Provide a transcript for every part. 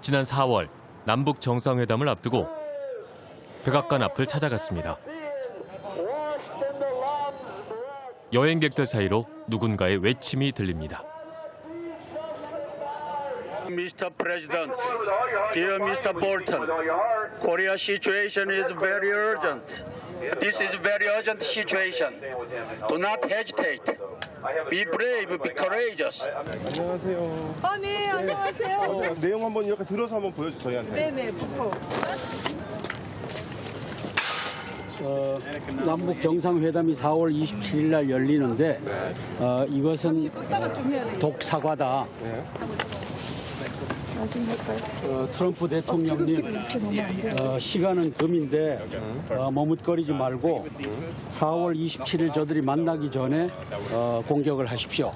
지난 4월 남북 정상회담을 앞두고 백악관 앞을 찾아갔습니다. 여행객들 사이로 누군가의 외침이 들립니다. Mr. President, dear Mr. Bolton, Korea situation is very urgent. This is very urgent situation. Do not hesitate. Be brave, be courageous. 안녕하세요. 네, 안녕하세요. 내용 한번 이렇게 들어서 한번 보여주세요, 저희한테. 네네, 북포. 남북 정상회담이 4월 27일 날 열리는데 이것은 독사과다. 트럼프 대통령님 시간은 금인데 머뭇거리지 말고 4월 27일 저들이 만나기 전에 공격을 하십시오.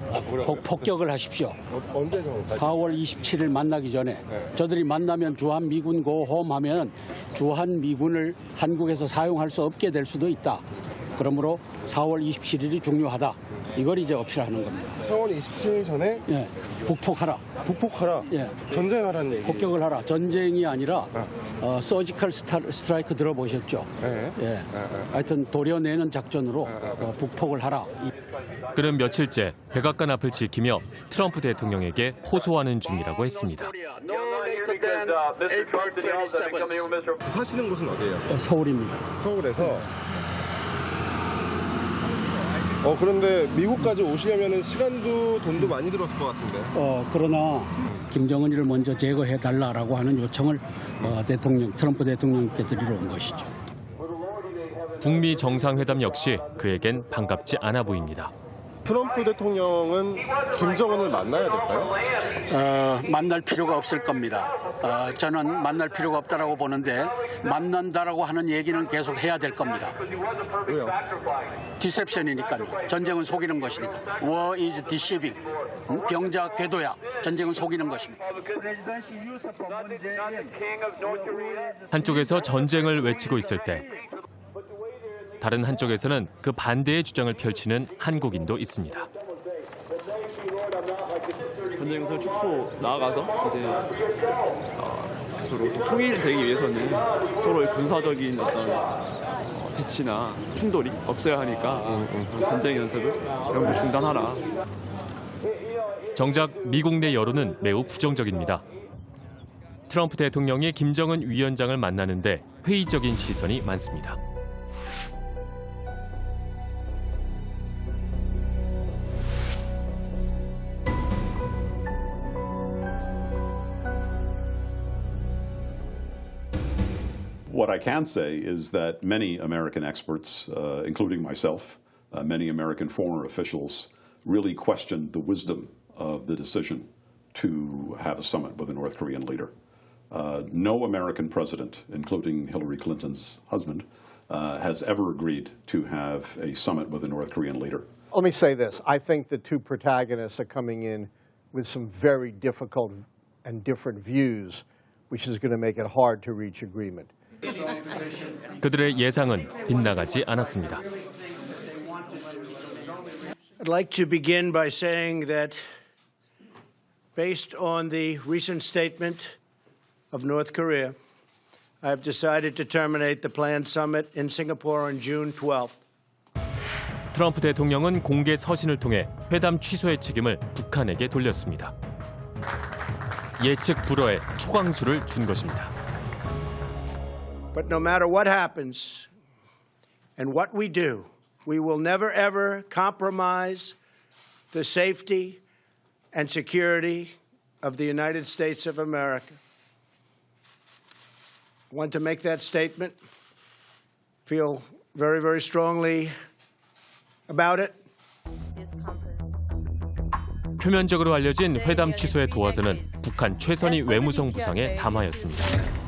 폭격을 하십시오. 언제 정도까지? 4월 27일 만나기 전에 저들이 만나면 주한미군 고홈하면 주한미군을 한국에서 사용할 수 없게 될 수도 있다. 그러므로 4월 27일이 중요하다. 이걸 이제 어필하는 겁니다. 4월 27일 전에 예, 북폭하라. 북폭하라. 예. 전쟁하라는 얘기. 폭격을 하라. 전쟁이 아니라 서지컬 스트라이크 들어보셨죠? 네. 예. 하여튼 도려내는 작전으로 북폭을 하라. 그는 며칠째 백악관 앞을 지키며 트럼프 대통령에게 호소하는 중이라고 했습니다. No later than April 27th. 사시는 곳은 어디예요? 서울입니다. 서울에서. 그런데 미국까지 오시려면 시간도 돈도 많이 들었을 것 같은데. 그러나 김정은이를 먼저 제거해달라라고 하는 요청을 트럼프 대통령께 드리러 온 것이죠. 북미 정상회담 역시 그에겐 반갑지 않아 보입니다. 트럼프 대통령은 김정은을 만나야 될까요? 만날 필요가 없을 겁니다. 저는 만날 필요가 없다라고 보는데 만난다라고 하는 얘기는 계속 해야 될 겁니다. 왜요? 디셉션이니까요. 전쟁은 속이는 것이니까. War is deceiving. 병자 궤도야. 전쟁은 속이는 것입니다. 한쪽에서 전쟁을 외치고 있을 때 다른 한쪽에서는 그 반대의 주장을 펼치는 한국인도 있습니다. 전쟁에서 축소 나아가서 이제 서로 통일되기 위해서는 서로의 군사적인 어떤 대치나 충돌이 없어야 하니까 전쟁 연습을 이런 거 중단하라. 정작 미국 내 여론은 매우 부정적입니다. 트럼프 대통령이 김정은 위원장을 만나는데 회의적인 시선이 많습니다. What I can say is that many American experts, including myself, many American foreign officials, really questioned the wisdom of the decision to have a summit with a North Korean leader. No American president, including Hillary Clinton's husband, has ever agreed to have a summit with a North Korean leader. Let me say this. I think the two protagonists are coming in with some very difficult and different views, which is going to make it hard to reach agreement. 그들의 예상은 빗나가지 않았습니다. I'd like to begin by saying that based on the recent statement of North Korea, I have decided to terminate the planned summit in Singapore on June 12th. 트럼프 대통령은 공개 서신을 통해 회담 취소의 책임을 북한에게 돌렸습니다. 예측 불허에 초강수를 둔 것입니다. But no matter what happens and what we do, we will never ever compromise the safety and security of the United States of America. I want to make that statement. Feel very, very strongly about it. 표면적으로 알려진 회담 취소의 도화선은 북한 최선희 외무성 부상의 담화였습니다.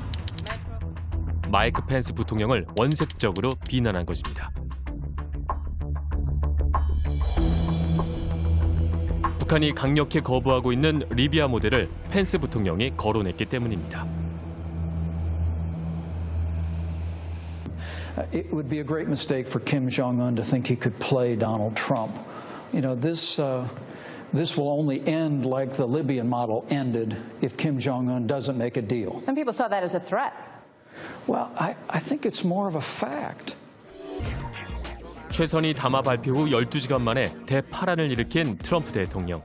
마이크 펜스 부통령을 원색적으로 비난한 것입니다. 북한이 강력히 거부하고 있는 리비아 모델을 펜스 부통령이 거론했기 때문입니다. It would be a great mistake for Kim Jong-un to think he could play Donald Trump. You know, this this will only end like the Libyan model ended if Kim Jong-un doesn't make a deal. Some people saw that as a threat. Well, I think it's more of a fact. 최선희 담화 발표 후 12시간 만에 대파란을 일으킨 트럼프 대통령.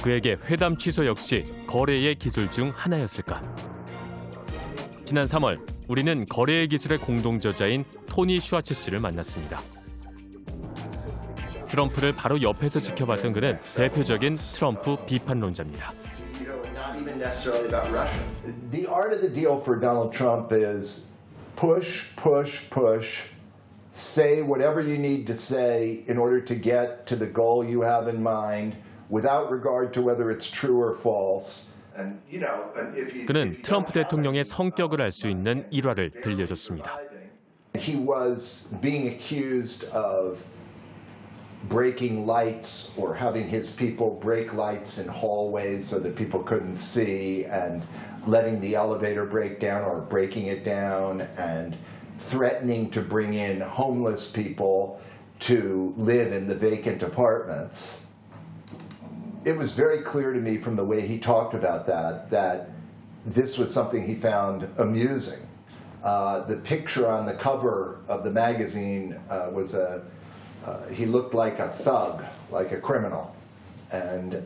그에게 회담 취소 역시 거래의 기술 중 하나였을까? 지난 3월 우리는 거래의 기술의 공동저자인 토니 슈와츠 씨를 만났습니다. 트럼프를 바로 옆에서 지켜봤던 그는 대표적인 트럼프 비판론자입니다. The art of the deal for Donald Trump is push, push, push, say whatever you need to say in order to get to the goal you have in mind without regard to whether it's true or false. 그는 트럼프 대통령의 성격을 알 수 있는 일화를 들려줬습니다. He was being accused of breaking lights or having his people break lights in hallways so that people couldn't see and letting the elevator break down or breaking it down and threatening to bring in homeless people to live in the vacant apartments. It was very clear to me from the way he talked about that this was something he found amusing. The picture on the cover of the magazine was he looked like a thug, like a criminal. And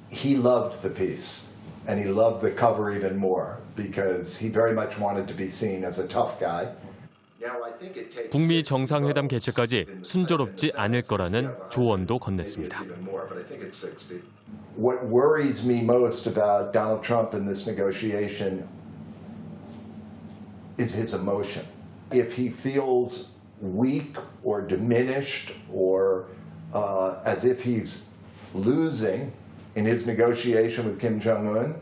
he loved the piece. And he loved the cover even more because he very much wanted to be seen as a tough guy. 북미 정상회담 개최까지 순조롭지 않을 거라는 조언도 건넸습니다. What worries me most about Donald Trump in this negotiation is his emotion. If he feels weak or diminished or as if he's losing in his negotiation with Kim Jong-un,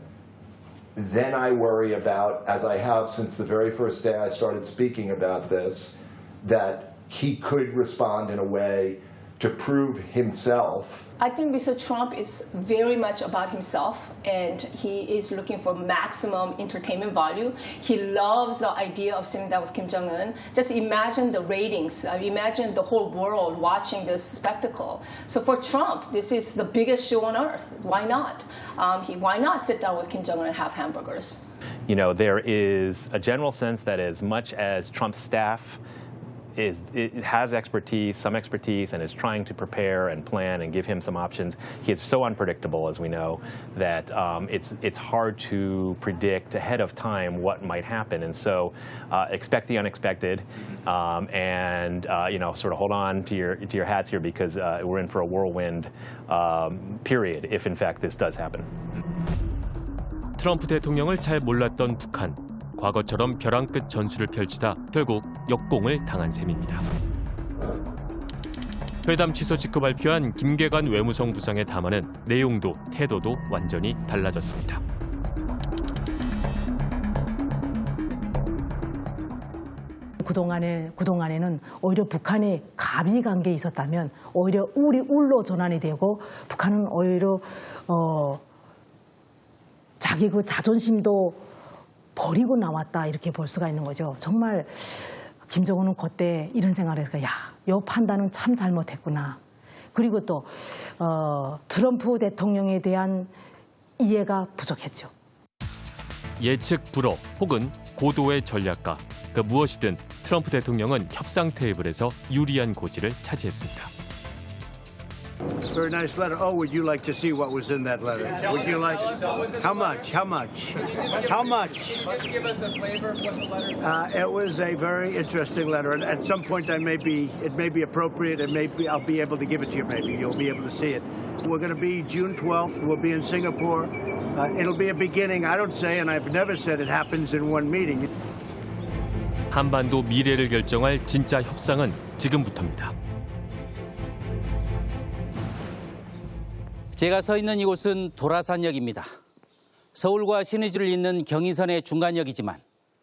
then I worry about, as I have since the very first day I started speaking about this, that he could respond in a way to prove himself. I think Mr. Trump is very much about himself, and he is looking for maximum entertainment value. He loves the idea of sitting down with Kim Jong-un. Just imagine the ratings. Imagine the whole world watching this spectacle. So for Trump, this is the biggest show on earth. Why not? Why not sit down with Kim Jong-un and have hamburgers? You know, there is a general sense that as much as Trump's staff it has some expertise, and is trying to prepare and plan and give him some options. He is so unpredictable, as we know, that it's hard to predict ahead of time what might happen. And so, expect the unexpected, and you know, sort of hold on to your hats here because we're in for a whirlwind period if, in fact, this does happen. 트럼프 대통령을 잘 몰랐던 북한. 과거처럼 벼랑 끝 전술을 펼치다 결국 역공을 당한 셈입니다. 회담 취소 직후 발표한 김계관 외무성 부상의 담화는 내용도 태도도 완전히 달라졌습니다. 그동안에는 오히려 북한이 갑이 간 게 있었다면 오히려 울로 전환이 되고 북한은 오히려 자기 그 자존심도 버리고 나왔다 이렇게 볼 수가 있는 거죠. 정말 김정은은 그때 이런 생각을 했어요. 야, 이 판단은 참 잘못했구나. 그리고 또 트럼프 대통령에 대한 이해가 부족했죠. 예측 불허 혹은 고도의 전략가, 그 무엇이든 트럼프 대통령은 협상 테이블에서 유리한 고지를 차지했습니다. Very nice letter. Oh, would you like to see what was in that letter? Would you like? How much? How much? How much? Give us a flavor of what the letter. It was a very interesting letter, and at some point it may be appropriate, and maybe I'll be able to give it to you. Maybe you'll be able to see it. We're going to be June 12th. We'll be in Singapore. It'll be a beginning. I don't say, and I've never said it happens in one meeting. 한반도 미래를 결정할 진짜 협상은 지금부터입니다. 제가 서 있는 이곳은 도라산역입니다. 서울과 신의주를 잇는 경인선의 중간역이지만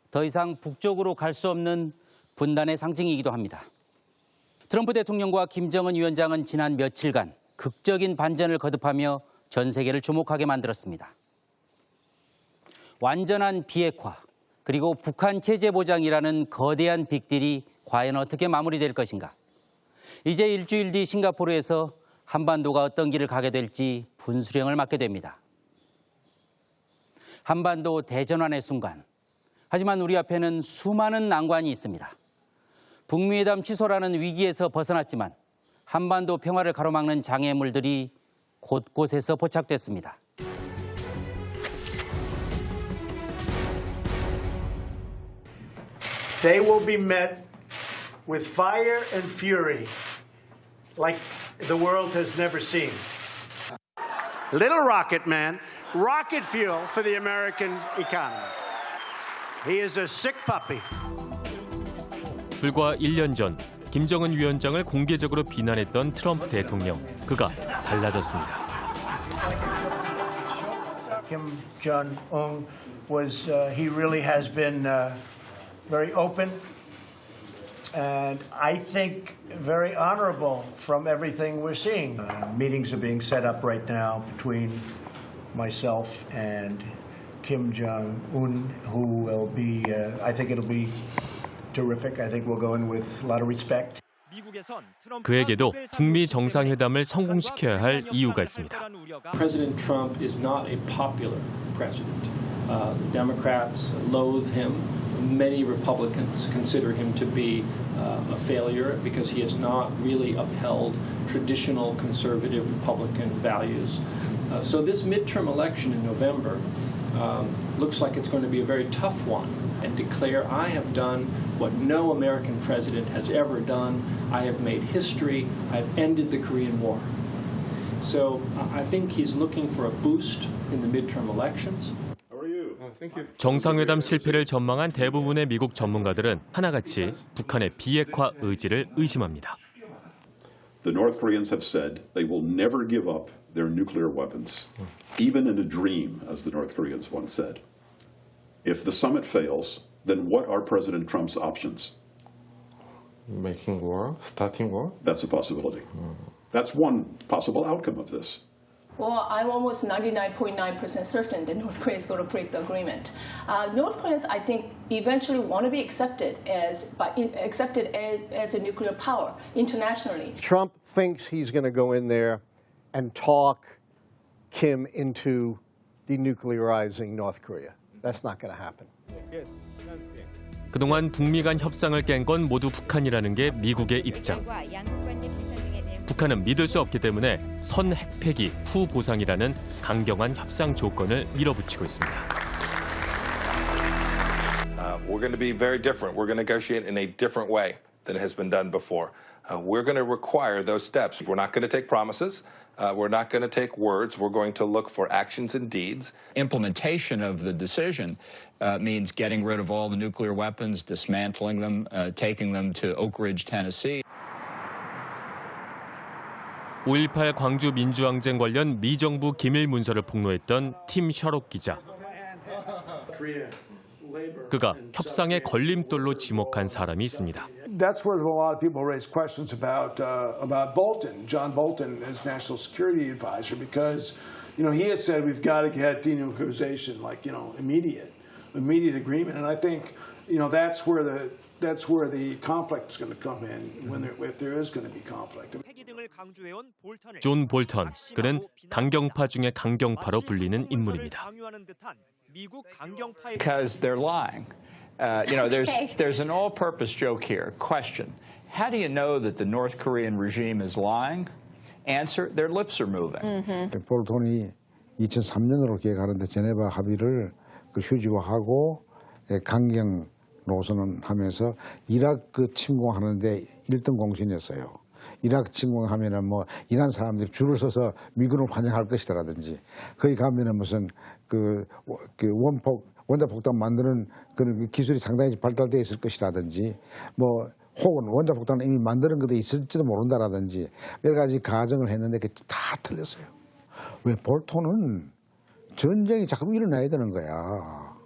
더 이상 북쪽으로 갈 수 없는 분단의 상징이기도 합니다. 트럼프 대통령과 김정은 위원장은 지난 며칠간 극적인 반전을 거듭하며 전 세계를 주목하게 만들었습니다. 완전한 비핵화, 그리고 북한 체제 보장이라는 거대한 빅딜이 과연 어떻게 마무리될 것인가? 이제 일주일 뒤 싱가포르에서 한반도가 어떤 길을 가게 될지 분수령을 맡게 됩니다. 한반도 대전환의 순간. 하지만 우리 앞에는 수많은 난관이 있습니다. 북미회담 취소라는 위기에서 벗어났지만 한반도 평화를 가로막는 장애물들이 곳곳에서 포착됐습니다. They will be met with fire and fury like the world has never seen. Little rocket man, rocket fuel for the American economy. He is a sick puppy. 불과 1년 전 김정은 위원장을 공개적으로 비난했던 트럼프 대통령. 그가 달라졌습니다. Kim Jong-un he really has been very open and I think very honorable from everything we're seeing. Meetings are being set up right now between myself and Kim Jong-un, who will be, I think it'll be terrific. I think we'll go in with a lot of respect. 그에게도 북미 정상회담을 성공시켜야 할 이유가 있습니다. President Trump is not a popular president. Democrats loathe him. Many Republicans consider him to be a failure because he has not really upheld traditional conservative Republican values. So this midterm election in November looks like it's going to be a very tough one. And declare, I have done what no American president has ever done. I have made history. I've ended the Korean War. So I think he's looking for a boost in the midterm elections. 정상회담 실패를 전망한 대부분의 미국 전문가들은 하나같이 북한의 비핵화 의지를 의심합니다. The North Koreans have said they will never give up their nuclear weapons, even in a dream, as the North Koreans once said. If the summit fails, then what are President Trump's options? Making war? Starting war? That's a possibility. That's one possible outcome of this. Well, I'm almost 99.9% certain that North Korea is going to break the agreement. North Koreans, I think, eventually want to be accepted as a nuclear power internationally. Trump thinks he's going to go in there and talk Kim into denuclearizing North Korea. That's not going to happen. 그동안 북미 간 협상을 깬 건 모두 북한이라는 게 미국의 입장. 북한은 믿을 수 없기 때문에 선 핵폐기 후 보상이라는 강경한 협상 조건을 밀어붙이고 있습니다. We're going to be very different. We're going to negotiate in a different way than it has been done before. We're going to require those steps. We're not going to take promises. We're not going to take words. We're going to look for actions and deeds. Implementation of the decision means getting rid of all the nuclear weapons, dismantling them, taking them to Oak Ridge, Tennessee. 5.18 광주 민주항쟁 관련 미정부 기밀 문서를 폭로했던 팀 셔록 기자. 그가 협상의 걸림돌로 지목한 사람이 있습니다. That's where a lot of people raise questions about Bolton, John Bolton, as National Security Advisor, because he has said we've got to get denuclearization, immediate agreement, and I think that's where the conflict is going to come in if there is going to be conflict. 존 볼턴, 그는 강경파 중의 강경파로 불리는 인물입니다. Because they're lying. There's an all-purpose joke here. Question: How do you know that the North Korean regime is lying? Answer: Their lips are moving. 볼턴이 2003년으로 기획하는데 제네바 합의를 휴지화하고 강경 노선을 하면서 이라크 침공하는데 1등 공신이었어요. 이라크 침공하면은 이란 사람들이 줄을 서서 미군을 환영할 것이라든지 거기 가면은 무슨 원자폭탄 만드는 그런 기술이 상당히 발달되어 있을 것이라든지 혹은 원자폭탄을 이미 만드는 것도 있을지도 모른다라든지 여러 가지 가정을 했는데 그게 다 틀렸어요. 왜 볼턴은 전쟁이 자꾸 일어나야 되는 거야.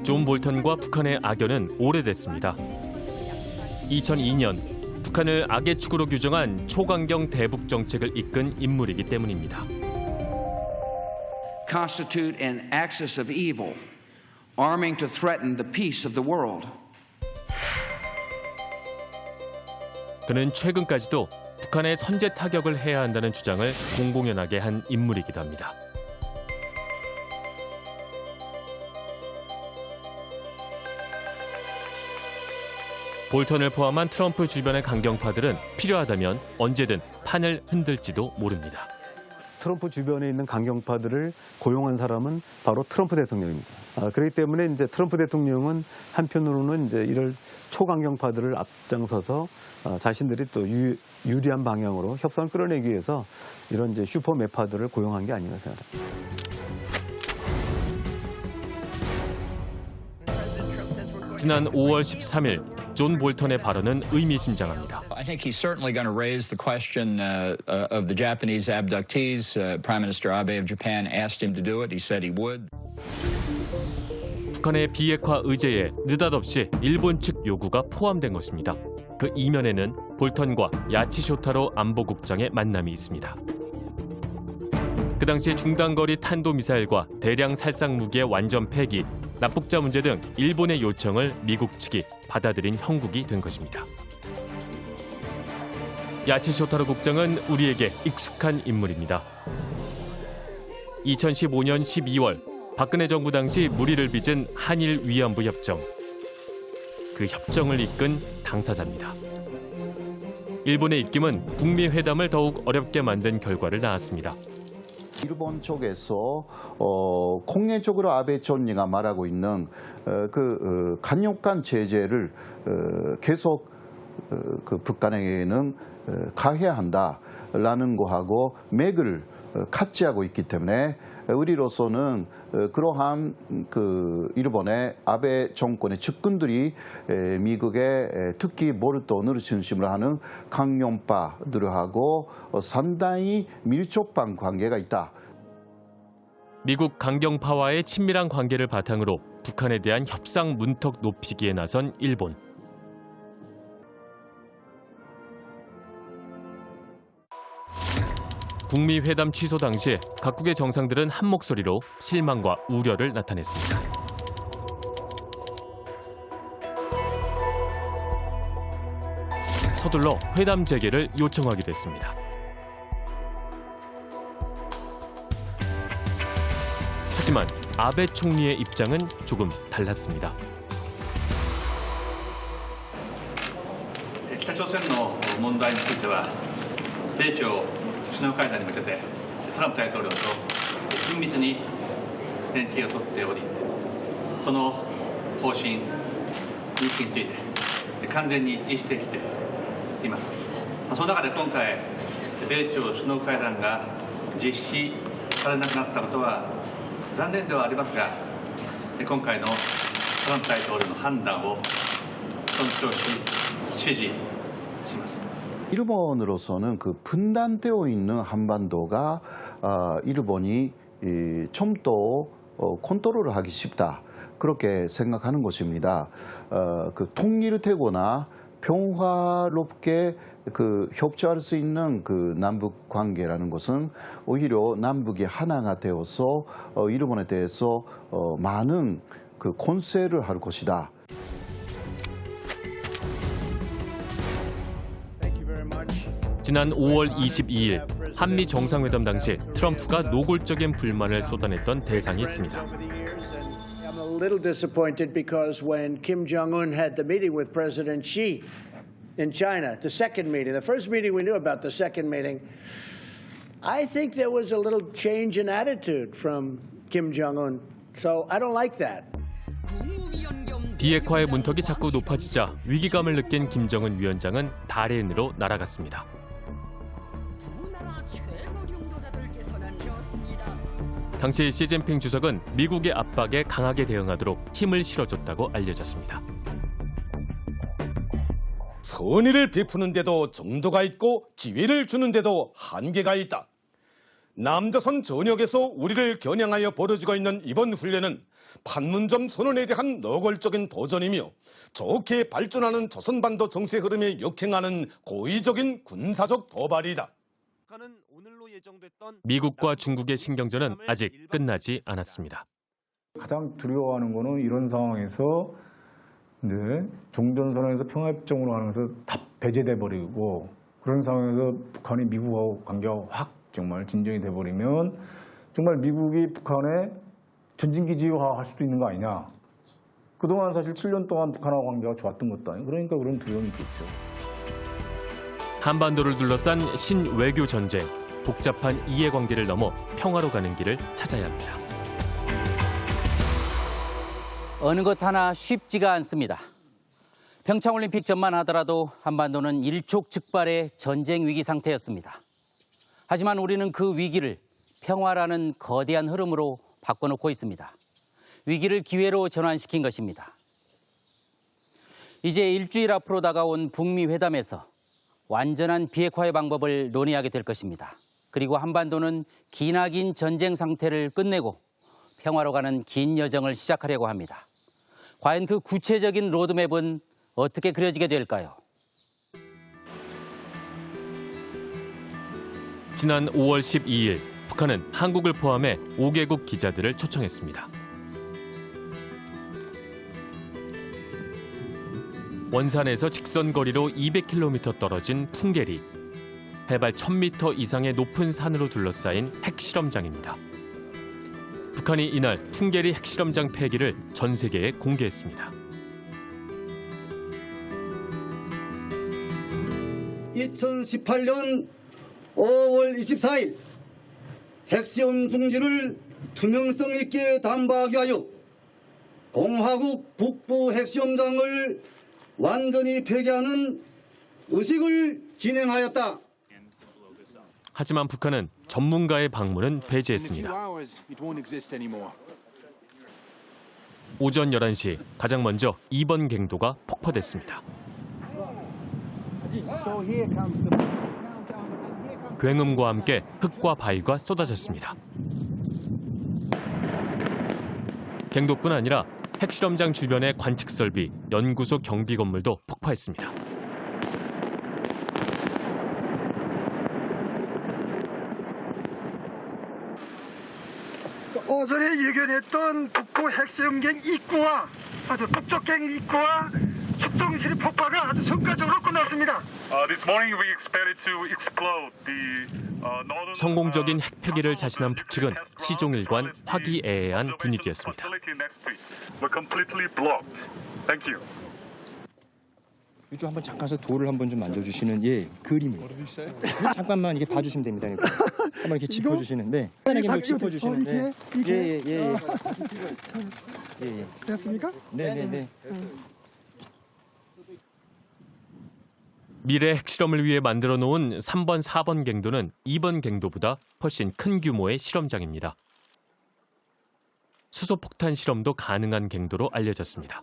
존 볼턴과 북한의 악연은 오래됐습니다. 2002년 북한을 악의 축으로 규정한 초강경 대북 정책을 이끈 인물이기 때문입니다. Constitute an axis of evil, arming to threaten the peace of the world. 그는 최근까지도 북한에 선제 타격을 해야 한다는 주장을 공공연하게 한 인물이기도 합니다. 볼턴을 포함한 트럼프 주변의 강경파들은 필요하다면 언제든 판을 흔들지도 모릅니다. 트럼프 주변에 있는 강경파들을 고용한 사람은 바로 트럼프 대통령입니다. 그렇기 때문에 이제 트럼프 대통령은 한편으로는 이제 이를 초강경파들을 앞장서서 자신들이 또 유리한 방향으로 협상을 끌어내기 위해서 이런 이제 슈퍼 매파들을 고용한 게 아닌가 생각합니다. 지난 5월 13일 존 볼턴의 발언은 의미심장합니다. I think he's certainly going to raise the question of the Japanese abductees. Prime Minister Abe of Japan asked him to do it. He said he would. 북한의 비핵화 의제에 느닷없이 일본 측 요구가 포함된 것입니다. 그 이면에는 볼턴과 야치쇼타로 안보국장의 만남이 있습니다. 그 당시 중단거리 탄도미사일과 대량 살상 무기의 완전 폐기, 납북자 문제 등 일본의 요청을 미국 측이 받아들인 형국이 된 것입니다. 야치쇼타로 국장은 우리에게 익숙한 인물입니다. 2015년 12월 박근혜 정부 당시 물의를 빚은 한일 위안부 협정. 그 협정을 이끈 당사자입니다. 일본의 입김은 북미 회담을 더욱 어렵게 만든 결과를 낳았습니다. 일본 쪽에서 공개적으로 아베 총리가 말하고 있는 그 강력한 제재를 계속 그 북한에게는 가해야 한다라는 거하고 맥을 같이 하고 있기 때문에 우리로서는 그러한 그 일본의 아베 정권의 측근들이 미국의 특히 볼턴을 중심으로 하는 강경파들하고 상당히 밀접한 관계가 있다. 미국 강경파와의 친밀한 관계를 바탕으로 북한에 대한 협상 문턱 높이기에 나선 일본. 북미 회담 취소 당시 각국의 정상들은 한 목소리로 실망과 우려를 나타냈습니다. 서둘러 회담 재개를 요청하기도 했습니다. 하지만 아베 총리의 입장은 조금 달랐습니다. 北朝鮮の問題については米朝首脳会談に向けてトランプ大統領と緊密に連携を取っており、その方針、認識について完全に一致してきています。その中で今回、米朝首脳会談が実施されなくなったことは残念ではありますが、今回のトランプ大統領の判断を尊重し、支持します。 일본으로서는 그 분단되어 있는 한반도가 일본이 좀 더 컨트롤을 하기 쉽다 그렇게 생각하는 것입니다. 그 통일되거나 평화롭게 그 협조할 수 있는 그 남북 관계라는 것은 오히려 남북이 하나가 되어서 일본에 대해서 많은 그 권세를 할 것이다. 지난 5월 22일 한미 정상회담 당시 트럼프가 노골적인 불만을 쏟아냈던 대상이 있습니다. I'm a little disappointed because when Kim Jong-un had the meeting with President Xi in China, the second meeting, the first meeting we knew about, the second meeting, I think there was a little change in attitude from Kim Jong-un. So I don't like that. 비핵화의 문턱이 자꾸 높아지자 위기감을 느낀 김정은 위원장은 달해인으로 날아갔습니다. 당시 시진핑 주석은 미국의 압박에 강하게 대응하도록 힘을 실어줬다고 알려졌습니다. 선의를 베푸는데도 정도가 있고 기회를 주는데도 한계가 있다. 남조선 전역에서 우리를 겨냥하여 벌어지고 있는 이번 훈련은 판문점 선언에 대한 노골적인 도전이며 좋게 발전하는 조선반도 정세 흐름에 역행하는 고의적인 군사적 도발이다. 미국과 중국의 신경전은 아직 끝나지 않았습니다. 가장 두려워하는 거는 이런 상황에서 근데 종전선언에서 평화협정으로 하면서 다 배제돼 버리고 그런 상황에서 북한이 미국하고 관계가 확 정말 진정이 돼 버리면 정말 미국이 북한에 전진기지화할 수도 있는 거 아니냐. 그동안 사실 7년 동안 북한하고 관계가 좋았던 것도 아니고 그러니까 그런 두려움이 있겠죠. 한반도를 둘러싼 신외교 전쟁, 복잡한 이해관계를 넘어 평화로 가는 길을 찾아야 합니다. 어느 것 하나 쉽지가 않습니다. 평창올림픽 전만 하더라도 한반도는 일촉즉발의 전쟁 위기 상태였습니다. 하지만 우리는 그 위기를 평화라는 거대한 흐름으로 바꿔놓고 있습니다. 위기를 기회로 전환시킨 것입니다. 이제 일주일 앞으로 다가온 북미 회담에서 완전한 비핵화의 방법을 논의하게 될 것입니다. 그리고 한반도는 기나긴 전쟁 상태를 끝내고 평화로 가는 긴 여정을 시작하려고 합니다. 과연 그 구체적인 로드맵은 어떻게 그려지게 될까요? 지난 5월 12일 북한은 한국을 포함해 5개국 기자들을 초청했습니다. 원산에서 직선거리로 200km 떨어진 풍계리. 해발 1000m 이상의 높은 산으로 둘러싸인 핵실험장입니다. 북한이 이날 풍계리 핵실험장 폐기를 전 세계에 공개했습니다. 2018년 5월 24일 핵시험 중지를 투명성 있게 담보하기 위하여 공화국 북부 핵시험장을 완전히 폐기하는 의식을 진행하였다. 하지만 북한은 전문가의 방문은 배제했습니다. 오전 11시 가장 먼저 2번 갱도가 폭파됐습니다. 굉음과 함께 흙과 바위가 쏟아졌습니다. 갱도뿐 아니라 핵실험장 주변의 관측 설비, 연구소 경비 건물도 폭파했습니다. 오전에 예견했던 북부 핵시험장 입구와 아주 북쪽갱 입구와 축정실 폭파가 아주 성과적으로 끝났습니다. 성공적인 핵폐기를 자신한 북측은 시종일관 화기애애한 분위기였습니다. 유주 한번 잠깐서 돌을 한번 좀 만져주시는 그림을 잠깐만 이게 봐주시면 됩니다. 한번 이렇게 짚어주시는데 간단하게 짚어주시는데 예. 됐습니까? 네네네. 미래 핵실험을 위해 만들어 놓은 3번, 4번 갱도는 2번 갱도보다 훨씬 큰 규모의 실험장입니다. 수소폭탄 실험도 가능한 갱도로 알려졌습니다.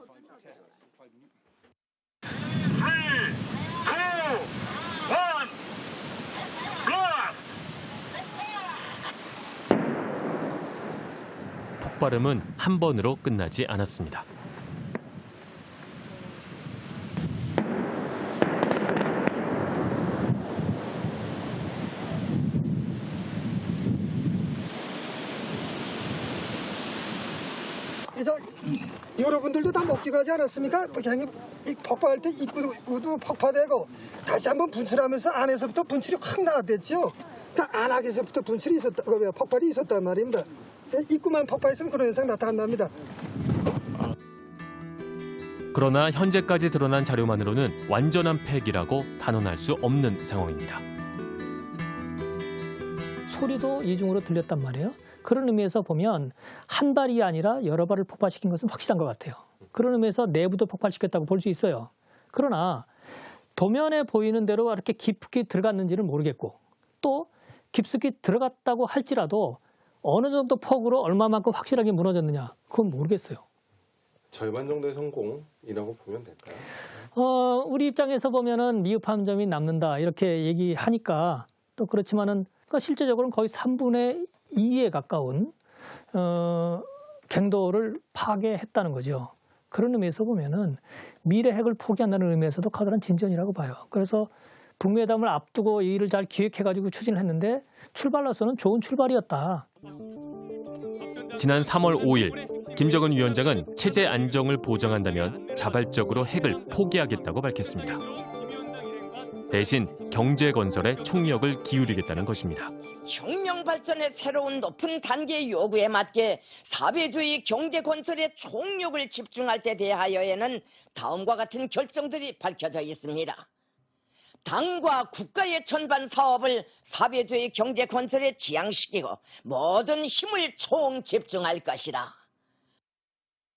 폭발음은 한 번으로 끝나지 않았습니다. 그래서 여러분들도 다 목격하지 않았습니까? 그냥 폭발할 때 입구도 폭파되고 다시 한번 분출하면서 안에서부터 분출이 확 나왔댔죠. 그러니까 안쪽에서부터 분출이 있었다, 폭발이 있었단 말입니다. 입구만 폭파했으면 그런 현상 나타난답니다. 그러나 현재까지 드러난 자료만으로는 완전한 폐기라고 단언할 수 없는 상황입니다. 소리도 이중으로 들렸단 말이에요. 그런 의미에서 보면 한 발이 아니라 여러 발을 폭발시킨 것은 확실한 것 같아요. 그런 의미에서 내부도 폭발시켰다고 볼 수 있어요. 그러나 도면에 보이는 대로 이렇게 깊숙이 들어갔는지는 모르겠고 또 깊숙이 들어갔다고 할지라도 어느 정도 폭으로 얼마만큼 확실하게 무너졌느냐 그건 모르겠어요. 절반 정도의 성공이라고 보면 될까요? 우리 입장에서 보면은 미흡한 점이 남는다 이렇게 얘기하니까 또 그렇지만은 그러니까 실제적으로는 거의 3분의 2에 가까운 갱도를 파괴했다는 거죠. 그런 의미에서 보면은 미래 핵을 포기한다는 의미에서도 커다란 진전이라고 봐요. 그래서 북미 회담을 앞두고 이 일을 잘 기획해가지고 추진을 했는데 출발로서는 좋은 출발이었다. 지난 3월 5일 김정은 위원장은 체제 안정을 보장한다면 자발적으로 핵을 포기하겠다고 밝혔습니다. 대신 경제 건설에 총력을 기울이겠다는 것입니다. 혁명 발전의 새로운 높은 단계의 요구에 맞게 사회주의 경제 건설에 총력을 집중할 때 대하여에는 다음과 같은 결정들이 밝혀져 있습니다. 당과 국가의 전반 사업을 사회주의 경제 건설에 지향시키고 모든 힘을 총 집중할 것이라.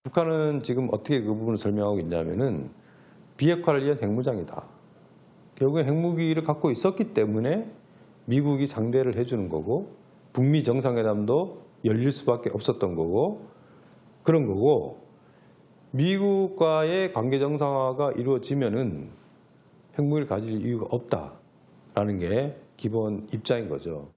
북한은 지금 어떻게 그 부분을 설명하고 있냐면은 비핵화를 위한 핵무장이다. 결국엔 핵무기를 갖고 있었기 때문에 미국이 상대를 해주는 거고 북미 정상회담도 열릴 수밖에 없었던 거고 그런 거고 미국과의 관계 정상화가 이루어지면은 핵무기를 가질 이유가 없다라는 게 기본 입장인 거죠.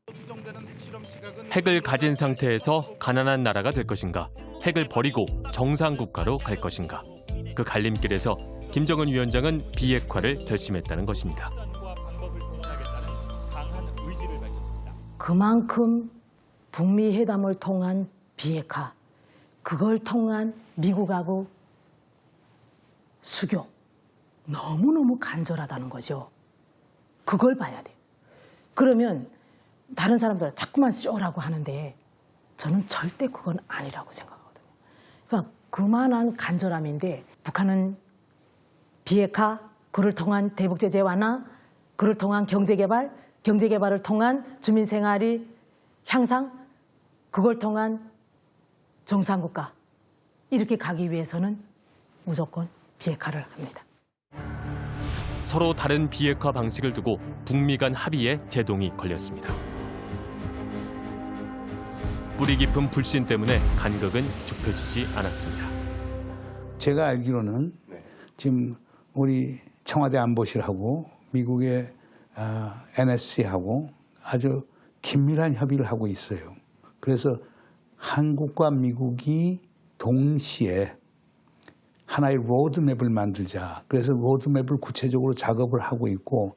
핵을 가진 상태에서 가난한 나라가 될 것인가, 핵을 버리고 정상국가로 갈 것인가. 그 갈림길에서 김정은 위원장은 비핵화를 결심했다는 것입니다. 그만큼 북미 회담을 통한 비핵화, 그걸 통한 미국하고 수교, 너무너무 간절하다는 거죠. 그걸 봐야 돼요. 그러면 다른 사람들은 자꾸만 쇼라고 하는데 저는 절대 그건 아니라고 생각하거든요. 그러니까 그만한 간절함인데 북한은 비핵화, 그를 통한 대북 제재 완화, 그를 통한 경제개발, 경제개발을 통한 주민생활이 향상, 그걸 통한 정상국가 이렇게 가기 위해서는 무조건 비핵화를 합니다. 서로 다른 비핵화 방식을 두고 북미 간 합의에 제동이 걸렸습니다. 뿌리 깊은 불신 때문에 간극은 좁혀지지 않았습니다. 제가 알기로는 지금 우리 청와대 안보실하고 미국의 NSC하고 아주 긴밀한 협의를 하고 있어요. 그래서 한국과 미국이 동시에 하나의 로드맵을 만들자. 그래서 로드맵을 구체적으로 작업을 하고 있고.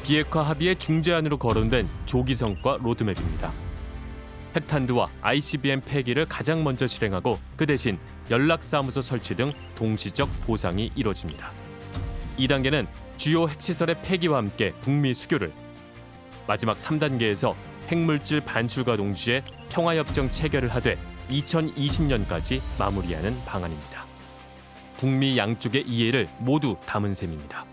비핵화 합의의 중재안으로 거론된 조기성과 로드맵입니다. 핵탄두와 ICBM 폐기를 가장 먼저 실행하고 그 대신 연락사무소 설치 등 동시적 보상이 이뤄집니다. 2단계는 주요 핵시설의 폐기와 함께 북미 수교를, 마지막 3단계에서 핵물질 반출과 동시에 평화협정 체결을 하되 2020년까지 마무리하는 방안입니다. 북미 양쪽의 이해를 모두 담은 셈입니다.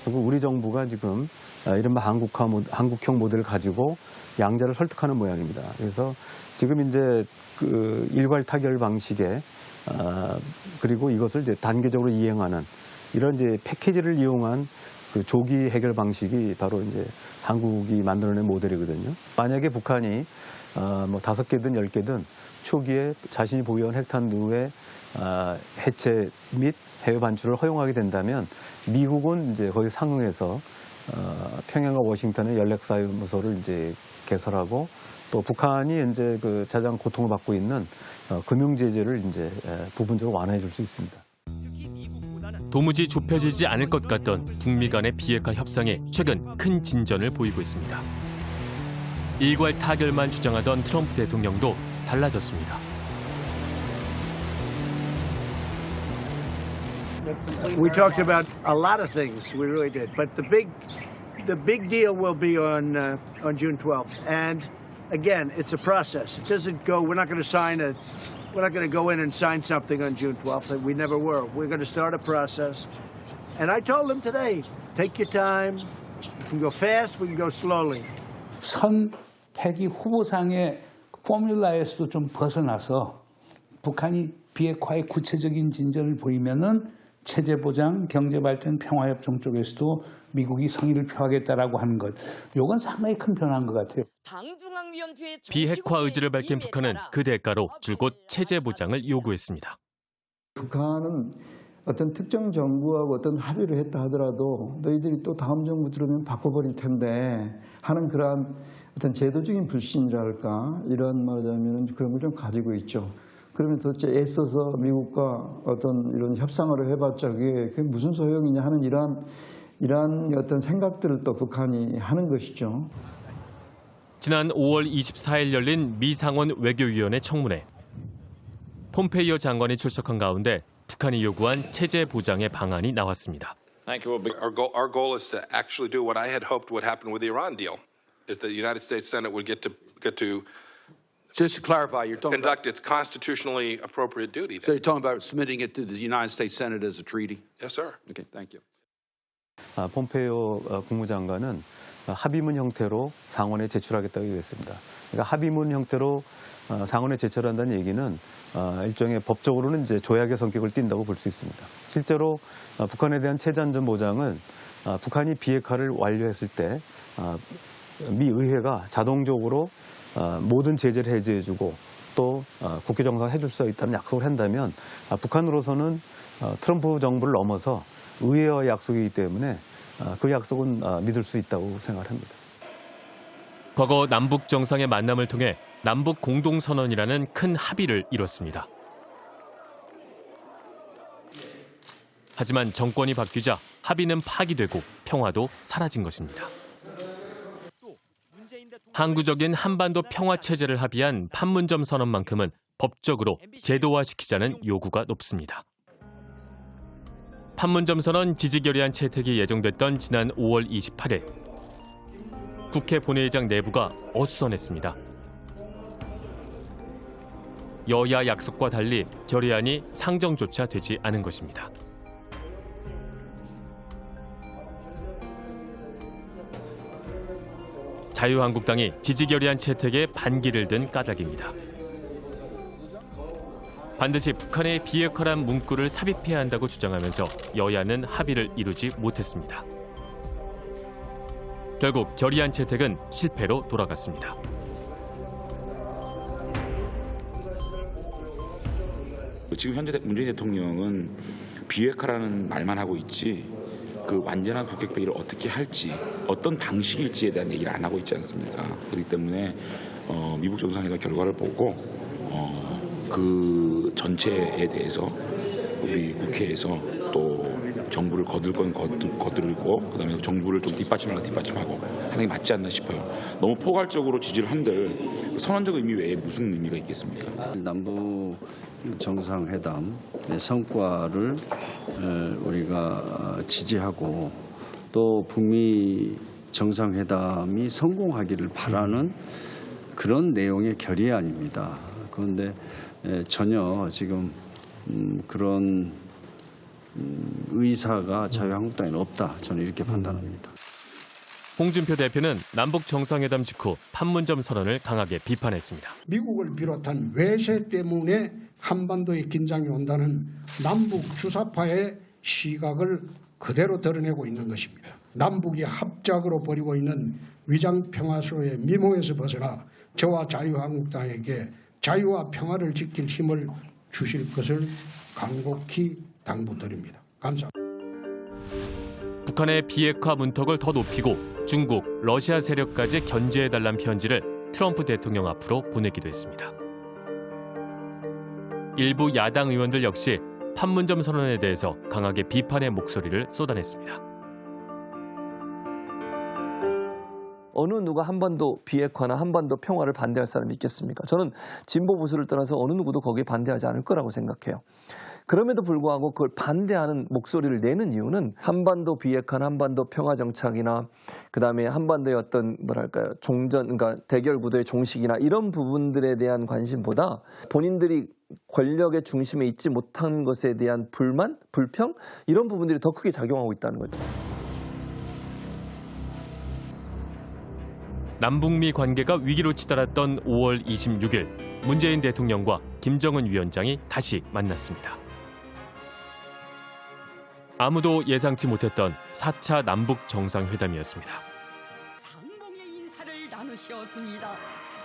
그리고 우리 정부가 지금 이른바 한국형 모델을 가지고 양자를 설득하는 모양입니다. 그래서 지금 이제 그 일괄 타결 방식에 그리고 이것을 이제 단계적으로 이행하는 이런 이제 패키지를 이용한 그 조기 해결 방식이 바로 이제 한국이 만들어낸 모델이거든요. 만약에 북한이 뭐 5개든 10개든 초기에 자신이 보유한 핵탄두의 해체 및 해외 반출을 허용하게 된다면 미국은 이제 거기 상응해서 평양과 워싱턴의 연락사무소를 이제 개설하고 또 북한이 이제 그 가장 고통을 받고 있는 금융 제재를 이제 부분적으로 완화해 줄 수 있습니다. 도무지 좁혀지지 않을 것 같던 북미 간의 비핵화 협상에 최근 큰 진전을 보이고 있습니다. 일괄 타결만 주장하던 트럼프 대통령도 달라졌습니다. We talked about a lot of things. We really did. But the big deal will be on June 12th. And again, it's a process. It doesn't go. We're not going to go in and sign something on June 12th. We never were. We're going to start a process. And I told them today, take your time. We can go fast. We can go slowly. 선 폐기 후보상의 포뮬라에서도 좀 벗어나서 북한이 비핵화의 구체적인 진전을 보이면은 체제 보장, 경제 발전, 평화협정 쪽에서도 미국이 성의를 표하겠다라고 하는 것, 이건 상당히 큰 변화인 것 같아요. 비핵화 의지를 밝힌 북한은 그 대가로 줄곧 체제 보장을 요구했습니다. 북한은 어떤 특정 정부하고 어떤 합의를 했다 하더라도 너희들이 또 다음 정부 들어오면 바꿔버릴 텐데 하는 그러한 어떤 제도적인 불신이랄까 이런 말하자면 그런 걸 좀 가지고 있죠. 그러면 도대체 애써서 미국과 어떤 이런 협상을 해봤자 그게 무슨 소용이냐 하는 이러한 어떤 생각들을 또 북한이 하는 것이죠. 지난 5월 24일 열린 미 상원 외교위원회 청문회. 폼페이오 장관이 출석한 가운데 북한이 요구한 체제 보장의 방안이 나왔습니다. Our goal is to actually do what I had hoped would happen with the Iran deal, is that the United States Senate would get to Just to clarify, you're talking conduct its constitutionally appropriate duty. So you're talking about submitting it to the United States Senate as a treaty? Yes, sir. Okay, thank you. 폼페이오 국무장관은 합의문 형태로 상원에 제출하겠다고 얘기했습니다. 그러니까 합의문 형태로 상원에 제출한다는 얘기는 일종의 법적으로는 이제 조약의 성격을 띈다고 볼 수 있습니다. 실제로 북한에 대한 체제 안전 보장은 북한이 비핵화를 완료했을 때 미 의회가 자동적으로 모든 제재를 해제해주고 또 국회 정상화 해줄 수 있다는 약속을 한다면 북한으로서는 트럼프 정부를 넘어서 의회와 약속이기 때문에 그 약속은 믿을 수 있다고 생각합니다. 과거 남북 정상의 만남을 통해 남북 공동선언이라는 큰 합의를 이뤘습니다. 하지만 정권이 바뀌자 합의는 파기되고 평화도 사라진 것입니다. 항구적인 한반도 평화체제를 합의한 판문점 선언만큼은 법적으로 제도화시키자는 요구가 높습니다. 판문점 선언 지지 결의안 채택이 예정됐던 지난 5월 28일 국회 본회의장 내부가 어수선했습니다. 여야 약속과 달리 결의안이 상정조차 되지 않은 것입니다. 자유한국당이 지지 결의안 채택에 반기를 든 까닭입니다. 반드시 북한의 비핵화란 문구를 삽입해야 한다고 주장하면서 여야는 합의를 이루지 못했습니다. 결국 결의안 채택은 실패로 돌아갔습니다. 지금 현재 문재인 대통령은 비핵화라는 말만 하고 있지 그 완전한 북핵 배기를 어떻게 할지 어떤 방식일지에 대한 얘기를 안 하고 있지 않습니까? 그렇기 때문에 미국 정상회담 결과를 보고 그 전체에 대해서 우리 국회에서 또 정부를 거들 건 거들고 그다음에 정부를 좀 뒷받침하고 하는 게 맞지 않나 싶어요. 너무 포괄적으로 지지를 한들 선언적 의미 외에 무슨 의미가 있겠습니까? 남북 정상회담의 성과를 우리가 지지하고 또 북미 정상회담이 성공하기를 바라는 그런 내용의 결의안입니다. 그런데 전혀 지금 그런 의사가 자유한국당에는 없다. 저는 이렇게 판단합니다. 홍준표 대표는 남북 정상회담 직후 판문점 선언을 강하게 비판했습니다. 미국을 비롯한 외세 때문에 한반도에 긴장이 온다는 남북 주사파의 시각을 그대로 드러내고 있는 것입니다. 남북이 합작으로 벌이고 있는 위장평화소의 미몽에서 벗어나 저와 자유한국당에게 자유와 평화를 지킬 힘을 주실 것을 간곡히 당부드립니다. 감사합니다. 북한의 비핵화 문턱을 더 높이고 중국, 러시아 세력까지 견제해달란 편지를 트럼프 대통령 앞으로 보내기도 했습니다. 일부 야당 의원들 역시 판문점 선언에 대해서 강하게 비판의 목소리를 쏟아냈습니다. 어느 누가 한반도 비핵화나 한반도 평화를 반대할 사람이 있겠습니까? 저는 진보 보수를 떠나서 어느 누구도 거기에 반대하지 않을 거라고 생각해요. 그럼에도 불구하고 그걸 반대하는 목소리를 내는 이유는 한반도 비핵화나 한반도 평화 정착이나 그다음에 한반도의 어떤 뭐랄까요 종전 그러니까 대결 구도의 종식이나 이런 부분들에 대한 관심보다 본인들이 권력의 중심에 있지 못한 것에 대한 불만, 불평 이런 부분들이 더 크게 작용하고 있다는 거죠. 남북미 관계가 위기로 치달았던 5월 26일 문재인 대통령과 김정은 위원장이 다시 만났습니다. 아무도 예상치 못했던 4차 남북 정상회담이었습니다.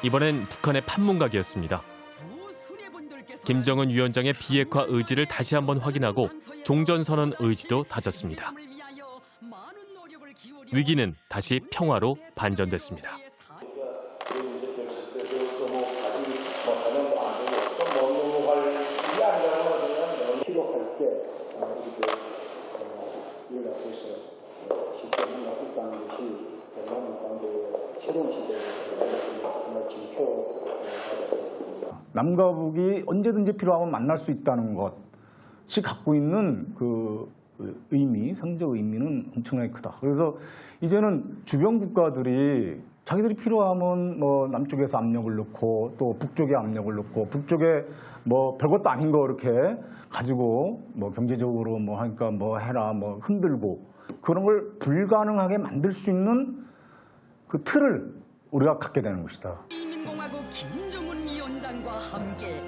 이번엔 북한의 판문각이었습니다. 김정은 위원장의 비핵화 의지를 다시 한번 확인하고 종전선언 의지도 다졌습니다. 위기는 다시 평화로 반전됐습니다. 겁니다. 남과 북이 언제든지 필요하면 만날 수 있다는 것이 갖고 있는 그 의미, 상적 의미는 엄청나게 크다. 그래서 이제는 주변 국가들이 자기들이 필요하면 뭐 남쪽에서 압력을 넣고 또 북쪽에 압력을 넣고 북쪽에 뭐 별것도 아닌 거 이렇게 가지고 뭐 경제적으로 뭐 하니까 뭐 해라 뭐 흔들고 그런 걸 불가능하게 만들 수 있는 그 틀을 우리가 갖게 되는 것이다. 인민공화국 김정은 위원장과 함께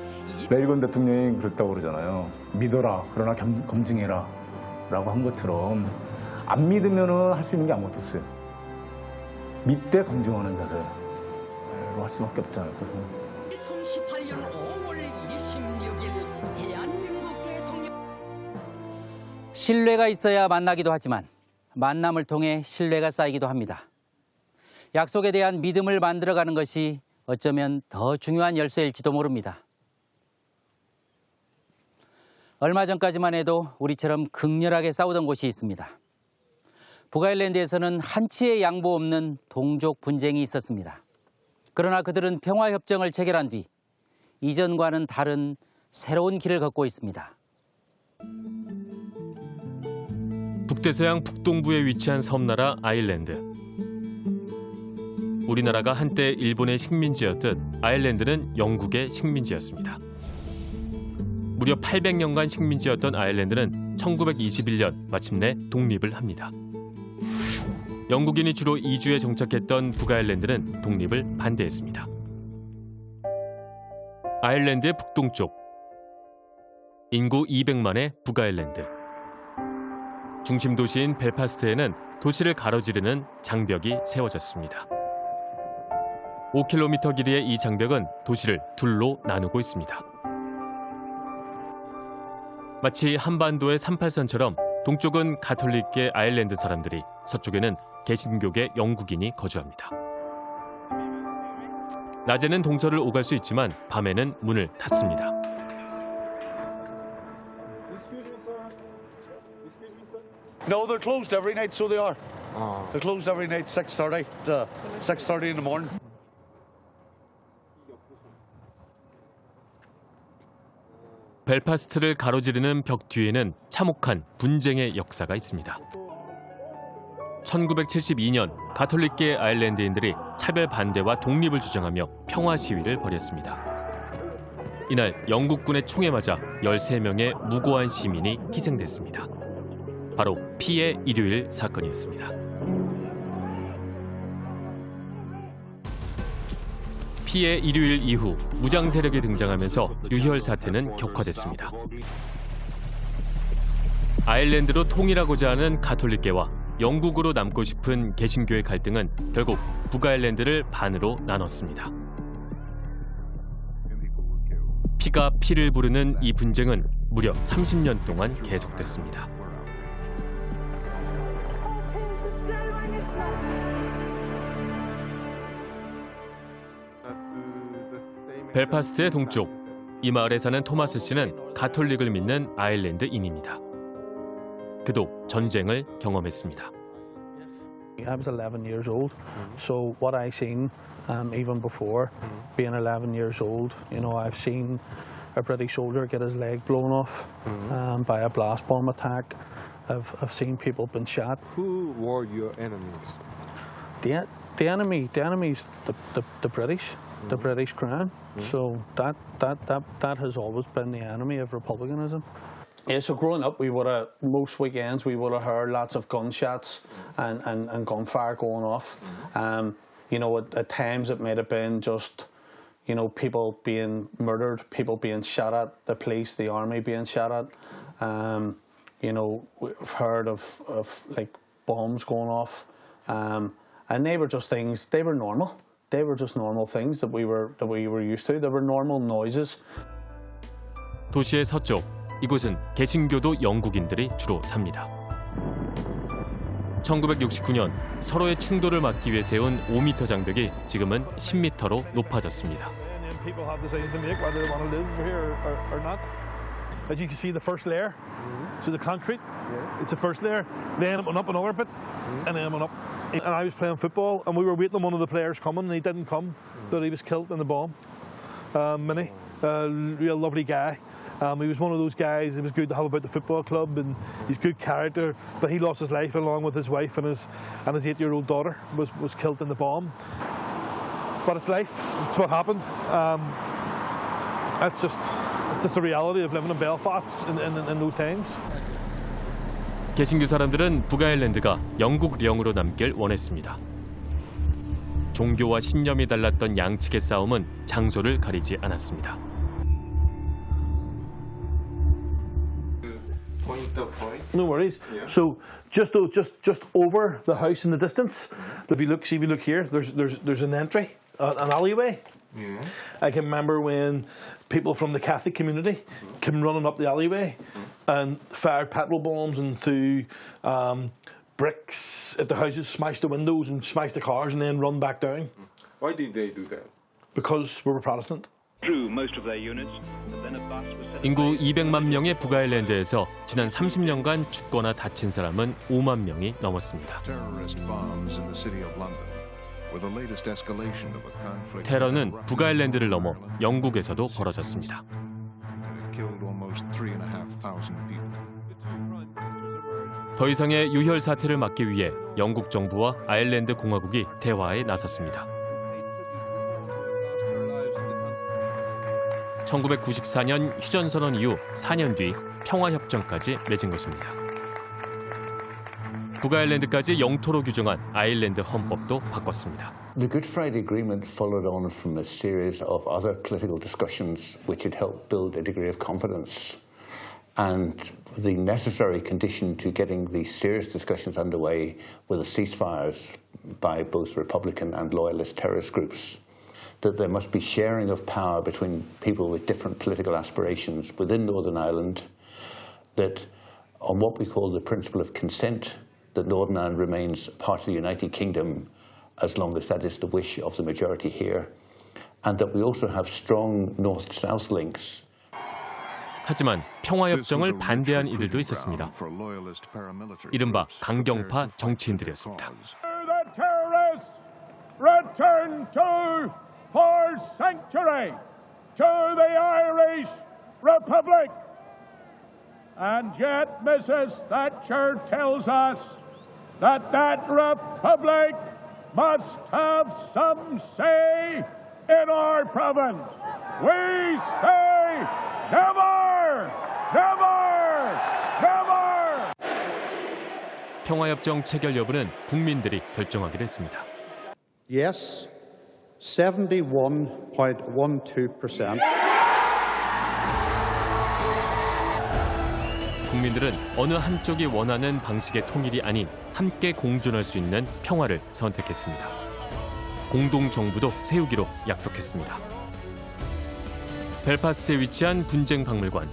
레이건 대통령이 그랬다고 그러잖아요. 믿어라 그러나 검증해라 라고 한 것처럼 안 믿으면은 할 수 있는 게 아무것도 없어요. 믿되 검증하는 자세로 할 수밖에 없지 않을까 생각합니다. 2018년 5월 26일 대한민국 대통령 신뢰가 있어야 만나기도 하지만 만남을 통해 신뢰가 쌓이기도 합니다. 약속에 대한 믿음을 만들어가는 것이 어쩌면 더 중요한 열쇠일지도 모릅니다. 얼마 전까지만 해도 우리처럼 극렬하게 싸우던 곳이 있습니다. 북아일랜드에서는 한치의 양보 없는 동족 분쟁이 있었습니다. 그러나 그들은 평화협정을 체결한 뒤 이전과는 다른 새로운 길을 걷고 있습니다. 북대서양 북동부에 위치한 섬나라 아일랜드. 우리나라가 한때 일본의 식민지였듯 아일랜드는 영국의 식민지였습니다. 무려 800년간 식민지였던 아일랜드는 1921년 마침내 독립을 합니다. 영국인이 주로 이주에 정착했던 북아일랜드는 독립을 반대했습니다. 아일랜드의 북동쪽, 인구 200만의 북아일랜드. 중심 도시인 벨파스트에는 도시를 가로지르는 장벽이 세워졌습니다. 5km 길이의 이 장벽은 도시를 둘로 나누고 있습니다. 마치 한반도의 38선처럼 동쪽은 가톨릭계 아일랜드 사람들이, 서쪽에는 개신교계 영국인이 거주합니다. 낮에는 동서를 오갈 수 있지만 밤에는 문을 닫습니다. No, they're closed every night, so they are. They're closed every night, 6:30 to 6:30 in the morning. 벨파스트를 가로지르는 벽 뒤에는 참혹한 분쟁의 역사가 있습니다. 1972년 가톨릭계 아일랜드인들이 차별 반대와 독립을 주장하며 평화 시위를 벌였습니다. 이날 영국군의 총에 맞아 13명의 무고한 시민이 희생됐습니다. 바로 피해 일요일 사건이었습니다. 피해 일요일 이후 무장 세력이 등장하면서 유혈 사태는 격화됐습니다. 아일랜드로 통일하고자 하는 가톨릭계와 영국으로 남고 싶은 개신교의 갈등은 결국 북아일랜드를 반으로 나눴습니다. 피가 피를 부르는 이 분쟁은 무려 30년 동안 계속됐습니다. 벨파스트의 동쪽, 이 마을에 사는 토마스 씨는 가톨릭을 믿는 아일랜드인입니다. 그도 전쟁을 경험했습니다. I was 11 years old, so what I seen even before being 11 years old, you know, I've seen a British soldier get his leg blown off by a blast bomb attack. I've seen people been shot. Who were your enemies? The enemies, the British, the British Crown. So that has always been the enemy of republicanism. Yeah, so growing up, we would have, most weekends, we would have heard lots of gunshots and gunfire going off. You know, at times it might have been just, you know, people being murdered, people being shot at, the police, the army being shot at. You know, we've heard of like bombs going off. And they were just things, they were normal. They were just normal things that we were used to. They were normal noises. 도시의 서쪽, 이곳은 개신교도 영국인들이 주로 삽니다. 1969년 서로의 충돌을 막기 위해 세운 5m 장벽이 지금은 10m로 높아졌습니다. As you can see, the first layer, so the concrete, it's the first layer. Then it went up another bit, and then it went up. And I was playing football, and we were waiting on one of the players coming, and he didn't come, but he was killed in the bomb. Minnie. Real lovely guy. He was one of those guys. It was good to have about the football club, and he's good character. But he lost his life along with his wife and his 8-year-old daughter was killed in the bomb. But it's life. It's what happened. It's just the reality of living in Belfast in those times. 개신교 사람들은 북아일랜드가 영국령으로 남길 원했습니다. 종교와 신념이 달랐던 양측의 싸움은 장소를 가리지 않았습니다. No worries. So just over the house in the distance, if you look here, there's an entry, an alleyway. Yeah. I can remember when people from the Catholic community came running up the alleyway and fired petrol bombs and threw bricks at the houses, smashed the windows and smashed the cars, and then run back down. Why did they do that? Because we were Protestant. 인구 200만 명의 북아일랜드에서 지난 30년간 죽거나 다친 사람은 5만 명이 넘었습니다. 테러는 북아일랜드를 넘어 영국에서도 벌어졌습니다. 더 이상의 유혈 사태를 막기 위해 영국 정부와 아일랜드 공화국이 대화에 나섰습니다. 1994년 휴전선언 이후 4년 뒤 평화협정까지 맺은 것입니다. 북아일랜드까지 영토로 규정한 아일랜드 헌법도 바꿨습니다. The Good Friday Agreement followed on from a series of other political discussions which had helped build a degree of confidence. And the necessary condition to getting the serious discussions underway were the ceasefires by both Republican and loyalist terrorist groups. That there must be sharing of power between people with different political aspirations within Northern Ireland, that on what we call the principle of consent, that Northern Ireland remains part of the United Kingdom as long as that is the wish of the majority here, and that we also have strong north-south links. 하지만 평화협정을 반대한 이들도 있었습니다. 이른바 강경파 정치인들이었습니다. Return to for sanctuary to the Irish Republic. And yet Mrs. Thatcher tells us that that republic must have some say in our province. We say never, never, never. 평화협정 체결 여부는 국민들이 결정하기로 했습니다. Yes, 71.12%. 국민들은 어느 한쪽이 원하는 방식의 통일이 아닌 함께 공존할 수 있는 평화를 선택했습니다. 공동정부도 세우기로 약속했습니다. 벨파스트에 위치한 분쟁 박물관.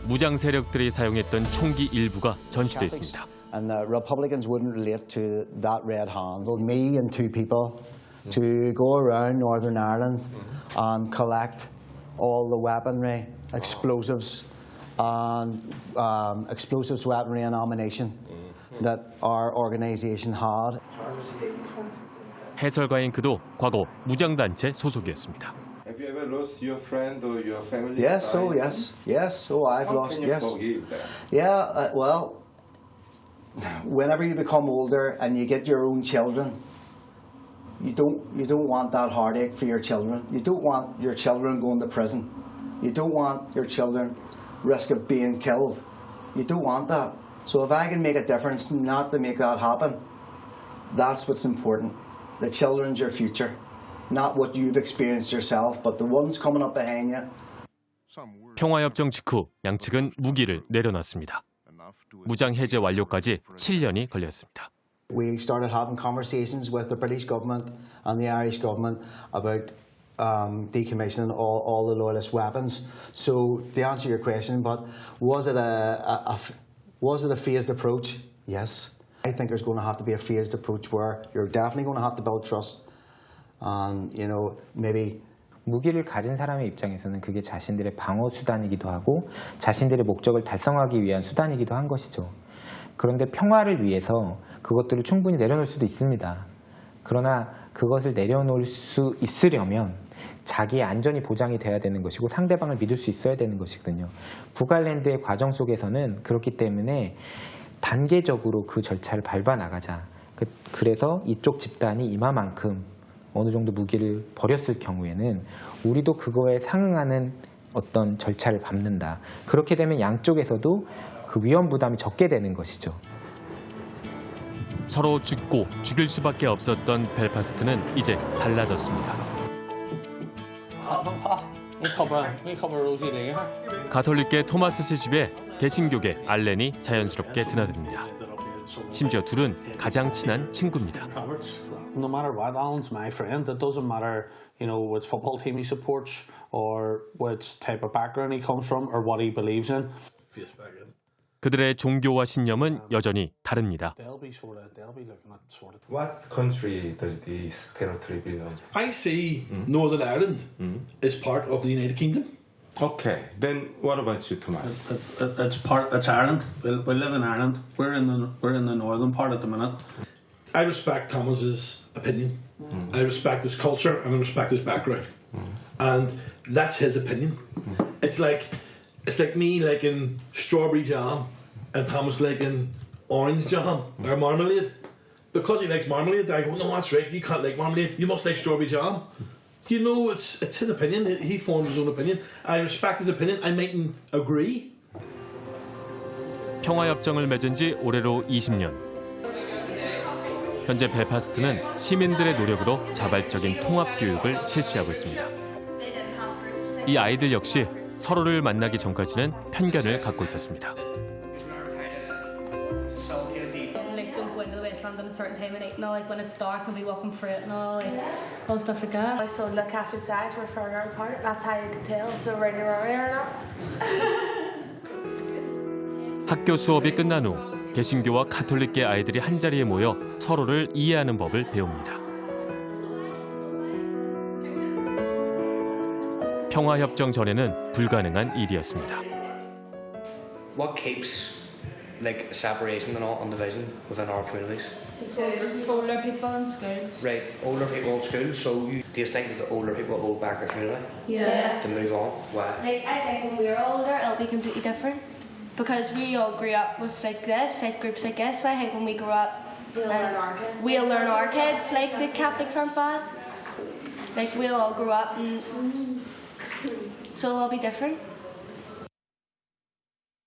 무장 세력들이 사용했던 총기 일부가 전시돼 있습니다. And the Republicans wouldn't relate to that red hand. Me and two people to go around Northern Ireland and collect all the weaponry, explosives, and explosives, weaponry and ammunition that our organisation had. 해설가인 그도 과거 무장단체 소속이었습니다. Have you ever lost your friend or your family? Yes, oh yes, yes. Oh, I've lost. Yes. How can you forgive that? Yeah, well. Whenever you become older and you get your own children, you don't want that heartache for your children. You don't want your children going to prison. You don't want your children risk of being killed. You don't want that. So if I can make a difference not to make that happen, that's what's important. The children's your future, not what you've experienced yourself, but the ones coming up behind you. 평화협정 직후 양측은 무기를 내려놨습니다. 무장 해제 완료까지 7년이 걸렸습니다. We started having conversations with the British government and the Irish government about decommissioning all the loyalist weapons. So to answer your question, but was it a phased approach? Yes. I think there's going to have to be a phased approach where you're definitely going to have to build trust, and maybe. 무기를 가진 사람의 입장에서는 그게 자신들의 방어 수단이기도 하고 자신들의 목적을 달성하기 위한 수단이기도 한 것이죠. 그런데 평화를 위해서 그것들을 충분히 내려놓을 수도 있습니다. 그러나 그것을 내려놓을 수 있으려면 자기의 안전이 보장이 돼야 되는 것이고 상대방을 믿을 수 있어야 되는 것이거든요. 북아일랜드의 과정 속에서는 그렇기 때문에 단계적으로 그 절차를 밟아 나가자. 그래서 이쪽 집단이 이마만큼 어느 정도 무기를 버렸을 경우에는 우리도 그거에 상응하는 어떤 절차를 밟는다. 그렇게 되면 양쪽에서도 그 위험 부담이 적게 되는 것이죠. 서로 죽고 죽일 수밖에 없었던 벨파스트는 이제 달라졌습니다. 가톨릭계 토마스 씨 집에 개신교계 알렌이 자연스럽게 드나듭니다. 심지어 둘은 가장 친한 친구입니다. No matter what, Alan's my friend. It doesn't matter, which football team he supports or which type of background he comes from or what he believes in. 그들의 종교와 신념은 여전히 다릅니다. What country does this territory belong? I see Northern Ireland is part of the United Kingdom. Okay, then what about you, Thomas? It's Ireland. We live in Ireland. We're in the northern part at the minute. I respect Thomas's opinion. I respect his culture and I respect his background. And that's his opinion. It's like me liking strawberry jam and Thomas liking orange jam or marmalade. Because he likes marmalade, I go, no, that's right, you can't like marmalade, you must like strawberry jam. It's his opinion, he forms his own opinion. I respect his opinion, I mightn't agree. 평화협정을 맺은 지 올해로 20년. 현재 벨파스트는 시민들의 노력으로 자발적인 통합교육을 실시하고 있습니다. 이 아이들 역시 서로를 만나기 전까지는 편견을 갖고 있었습니다. Like don't go into the wasteland at a certain time of night, like when it's dark and be walking through it and all stuff like that. I saw look after its eyes were further apart. That's how you could tell if they were really or not. 학교 수업이 끝난 후 개신교와 가톨릭계 아이들이 한자리에 모여 서로를 이해하는 법을 배웁니다. 평화협정 전에는 불가능한 일이었습니다. What keeps separation and all and division within our communities? Older people in school. Right, older people in school. So do you think that the older people hold back the community? Yeah. To move on? Why? I think when we're older, it'll be completely different. Because we all grew up with groups like this. So I think when we grow up, we'll learn our kids like the Catholics aren't bad. We'll all grow up and so it'll be different.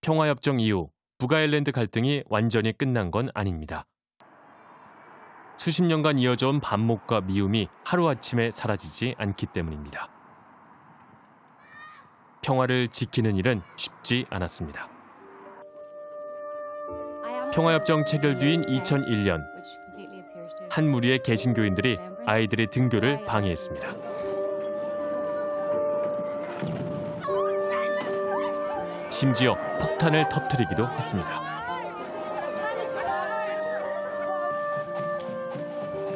평화협정 이후 북아일랜드 갈등이 완전히 끝난 건 아닙니다. 수십 년간 이어져온 반목과 미움이 하루아침에 사라지지 않기 때문입니다. 평화를 지키는 일은 쉽지 않았습니다. 평화협정 체결 뒤인 2001년 한 무리의 개신교인들이 아이들의 등교를 방해했습니다. 심지어 폭탄을 터뜨리기도 했습니다.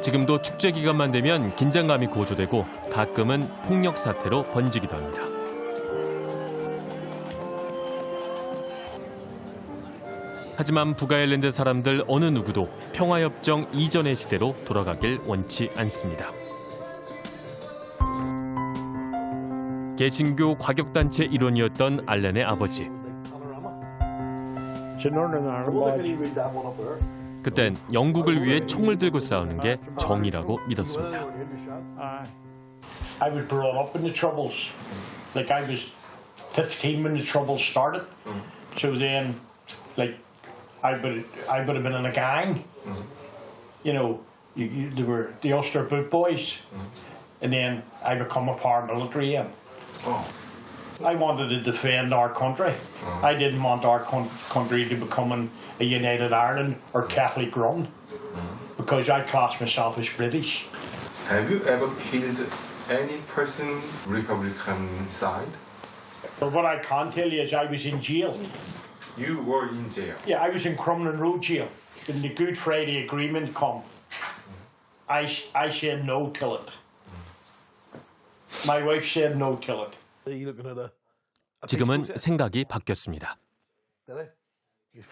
지금도 축제 기간만 되면 긴장감이 고조되고 가끔은 폭력 사태로 번지기도 합니다. 하지만 북아일랜드 사람들 어느 누구도 평화협정 이전의 시대로 돌아가길 원치 않습니다. 개신교 과격단체 일원이었던 알렌의 아버지. 그땐 영국을 위해 총을 들고 싸우는 게 정의라고 믿었습니다. I was brought up in the Troubles. I was 15 when the Troubles started. So then, I would have been in a gang. They were the Ulster Boot Boys. And then I become a paramilitary. I wanted to defend our country. I didn't want our country to become a United Ireland or Catholic run because I class myself as British. Have you ever killed any person Republican side? But what I can tell you is I was in jail. You were in jail? Yeah, I was in Crumlin Road jail. When the Good Friday Agreement come, I said no to it. My wife said no to it. 지금은 생각이 바뀌었습니다. It's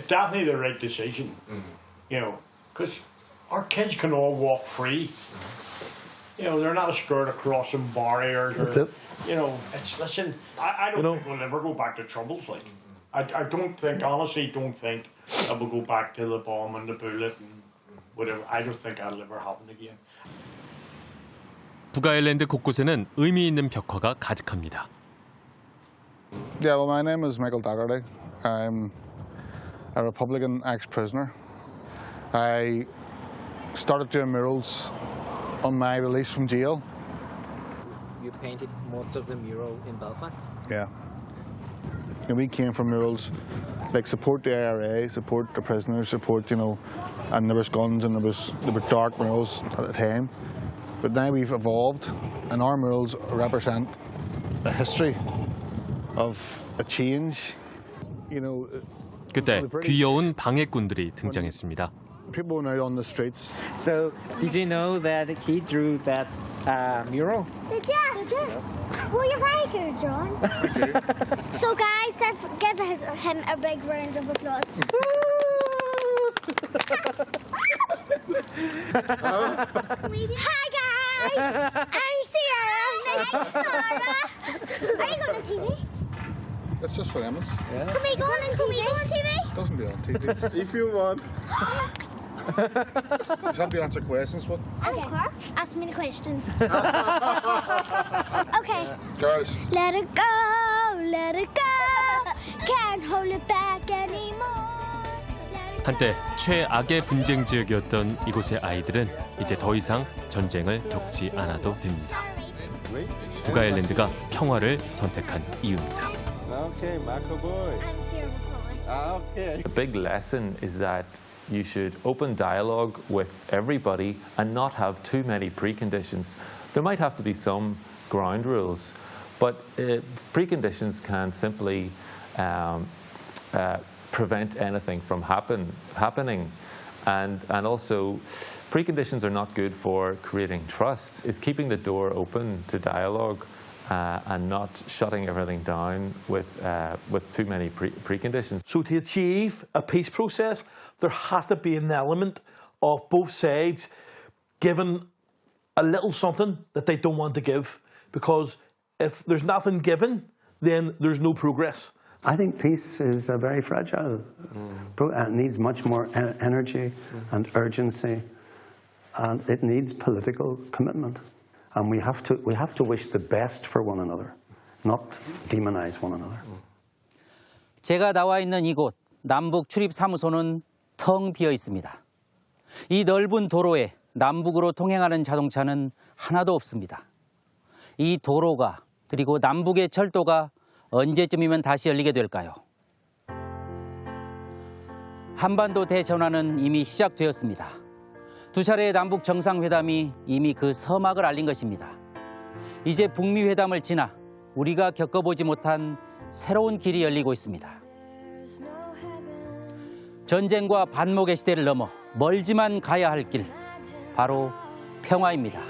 definitely the right decision. Because our kids can all walk free. You know, they're not scared of crossing barriers. That's it. You know, listen, I don't think we'll ever go back to troubles. Like, I don't think, honestly, don't think that we'll go back to the bomb and the bullet and whatever. I don't think that'll ever happen again. 북아일랜드 곳곳에는 의미 있는 벽화가 가득합니다. Yeah, well, my name is Michael Dougherty. I'm a Republican ex-prisoner. I started doing murals on my release from jail. You painted most of the mural in Belfast? Yeah. And we came from murals like support the IRA, support the prisoners, support, you know, and there was guns and there were dark murals at the time. But now we've evolved and our murals represent a history of a change. You know, 그때 귀여운 방해꾼들이 등장했습니다. people were out on the streets. So, did you know that he drew that mural? Did you? Well, you're very good, John. So, guys, let's give him a big round of applause. Hi, guys. I'm Sierra. Nora. Are you going to TV? It's just for Emmons. Yeah. Can we go on TV? It doesn't be on TV. If you want. Just have to answer questions, what? Okay. Ask me the questions. Okay. Girls. Let it go, let it go. Can't hold it back anymore. 한때 최악의 분쟁 지역이었던 이곳의 아이들은 이제 더 이상 전쟁을 겪지 않아도 됩니다. 북아일랜드가 평화를 선택한 이유입니다. Okay, Marco boy. I'm Sierra McCoy. Okay. The big lesson is that you should open dialogue with everybody and not have too many preconditions. There might have to be some ground rules, but preconditions can simply prevent anything from happening. And also, preconditions are not good for creating trust. It's keeping the door open to dialogue and not shutting everything down with too many preconditions. So to achieve a peace process, there has to be an element of both sides giving a little something that they don't want to give. Because if there's nothing given, then there's no progress. I think peace is very fragile. It needs much more energy and urgency, and it needs political commitment. And we have to wish the best for one another, not demonize one another. 제가 나와 있는 이곳 남북 출입 사무소는 텅 비어 있습니다. 이 넓은 도로에 남북으로 통행하는 자동차는 하나도 없습니다. 이 도로가 그리고 남북의 철도가 언제쯤이면 다시 열리게 될까요? 한반도 대전환은 이미 시작되었습니다. 두 차례의 남북 정상회담이 이미 그 서막을 알린 것입니다. 이제 북미 회담을 지나 우리가 겪어보지 못한 새로운 길이 열리고 있습니다. 전쟁과 반목의 시대를 넘어 멀지만 가야 할 길, 바로 평화입니다.